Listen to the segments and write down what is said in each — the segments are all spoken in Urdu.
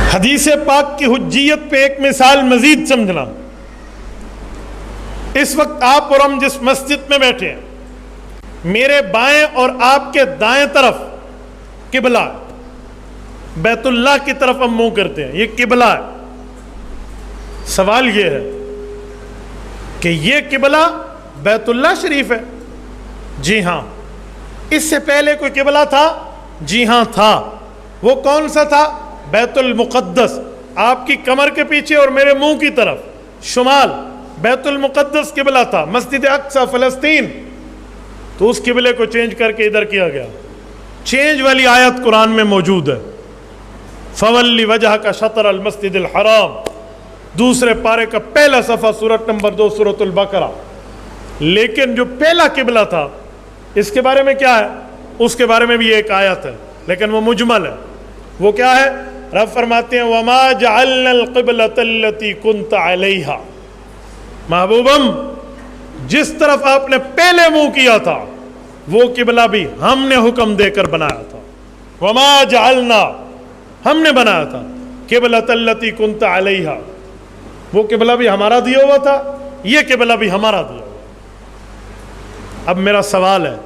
حدیث پاک کی حجیت پہ ایک مثال مزید سمجھنا. اس وقت آپ اور ہم جس مسجد میں بیٹھے ہیں، میرے بائیں اور آپ کے دائیں طرف قبلہ ہے. بیت اللہ کی طرف ہم منہ کرتے ہیں، یہ قبلہ ہے. سوال یہ ہے کہ یہ قبلہ بیت اللہ شریف ہے؟ جی ہاں. اس سے پہلے کوئی قبلہ تھا؟ جی ہاں تھا. وہ کون سا تھا؟ بیت المقدس. آپ کی کمر کے پیچھے اور میرے منہ کی طرف شمال بیت المقدس قبلہ تھا. مسجد اقصی فلسطین، تو اس قبلے کو چینج کر کے ادھر کیا گیا. چینج والی آیت قرآن میں موجود ہے، فولی وجہ کا شطر المسجد الحرام، دوسرے پارے کا پہلا صفحہ، سورت نمبر 2 سورۃ البقرہ. لیکن جو پہلا قبلہ تھا اس کے بارے میں کیا ہے؟ اس کے بارے میں بھی ایک آیت ہے لیکن وہ مجمل ہے. وہ کیا ہے؟ رب فرماتے ہیں وَمَا جَعَلْنَا الْقِبْلَةَ الَّتِي كُنْتَ عَلَيْهَا. محبوبم، جس طرف آپ نے پہلے منہ کیا تھا وہ قبلہ بھی ہم نے حکم دے کر بنایا تھا. وَمَا جَعَلْنَا، ہم نے بنایا تھا. قِبْلَةَ الَّتِي كُنْتَ عَلَيْهَا، وہ قبلہ بھی ہمارا دیا ہوا تھا، یہ قبلہ بھی ہمارا دیا ہوا. اب میرا سوال ہے،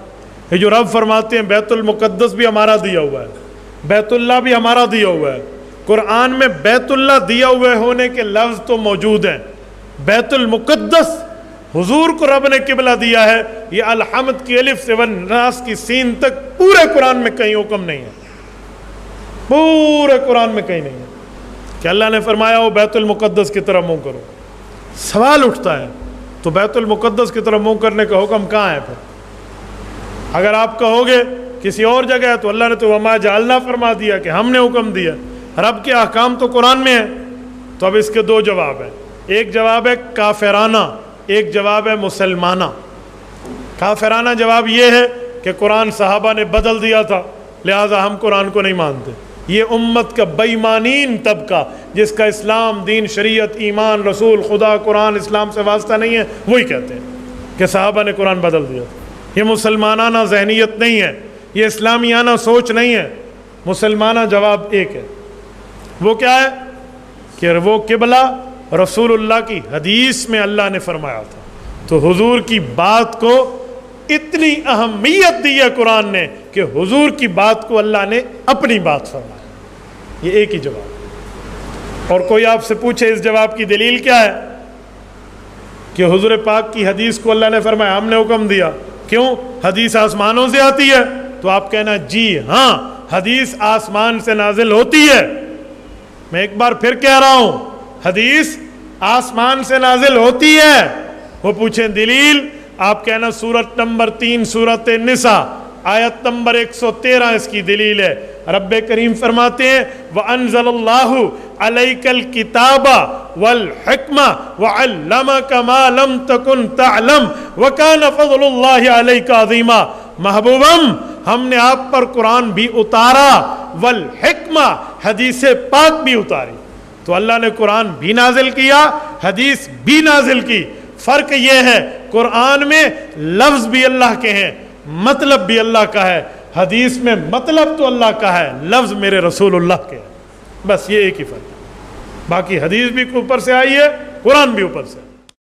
یہ جو رب فرماتے ہیں بیت المقدس بھی ہمارا دیا ہوا ہے، بیت اللہ بھی ہمارا دیا ہوا ہے، قرآن میں بیت اللہ دیا ہوئے ہونے کے لفظ تو موجود ہیں. بیت المقدس حضور کو رب نے قبلہ دیا ہے، یہ الحمد کی الف سے والناس کی سین تک پورے قرآن میں کہیں حکم نہیں ہے. پورے قرآن میں کہیں نہیں ہے کہ اللہ نے فرمایا وہ بیت المقدس کی طرف منہ کرو. سوال اٹھتا ہے تو بیت المقدس کی طرف منہ کرنے کا حکم کہاں ہے پھر؟ اگر آپ کہو گے کسی اور جگہ ہے تو اللہ نے تو وما جعلنا فرما دیا کہ ہم نے حکم دیا. رب کے احکام تو قرآن میں ہیں. تو اب اس کے دو جواب ہیں، ایک جواب ہے کافرانہ، ایک جواب ہے مسلمانہ. کافرانہ جواب یہ ہے کہ قرآن صحابہ نے بدل دیا تھا لہٰذا ہم قرآن کو نہیں مانتے. یہ امت کا بے ایمانین طبقہ جس کا اسلام، دین، شریعت، ایمان، رسول، خدا، قرآن، اسلام سے واسطہ نہیں ہے، وہی کہتے ہیں کہ صحابہ نے قرآن بدل دیا. یہ مسلمانانہ ذہنیت نہیں ہے، یہ اسلامیانہ سوچ نہیں ہے. مسلمانہ جواب ایک ہے، وہ کیا ہے کہ وہ قبلہ رسول اللہ کی حدیث میں اللہ نے فرمایا تھا. تو حضور کی بات کو اتنی اہمیت دی ہے قرآن نے کہ حضور کی بات کو اللہ نے اپنی بات فرمایا. یہ ایک ہی جواب. اور کوئی آپ سے پوچھے اس جواب کی دلیل کیا ہے کہ حضور پاک کی حدیث کو اللہ نے فرمایا، ہم نے حکم دیا، کیوں؟ حدیث آسمانوں سے آتی ہے. تو آپ کہنا جی ہاں حدیث آسمان سے نازل ہوتی ہے. میں ایک بار پھر کہہ رہا ہوں، حدیث آسمان سے نازل ہوتی ہے. وہ پوچھیں دلیل، آپ کہنا سورت نمبر 3 سورت النساء آیت نمبر 113 اس کی دلیل ہے. رب کریم فرماتے ہیں وَأَنزَلَ اللَّهُ عَلَيْكَ الْكِتَابَ وَالْحِكْمَةَ وَعَلَّمَكَ مَا لَمْ تَكُنْ تَعْلَمْ وَكَانَ فَضْلُ اللَّهِ عَلَيْكَ عَظِيمًا. محبوبم، ہم نے آپ پر قرآن بھی اتارا، والحکمہ، حدیث پاک بھی اتاری. تو اللہ نے قرآن بھی نازل کیا، حدیث بھی نازل کی. فرق یہ ہے قرآن میں لفظ بھی اللہ کے ہیں، مطلب بھی اللہ کا ہے. حدیث میں مطلب تو اللہ کا ہے، لفظ میرے رسول اللہ کے ہیں. بس یہ ایک ہی فرق ہے. باقی حدیث بھی اوپر سے آئی ہے، قرآن بھی اوپر سے.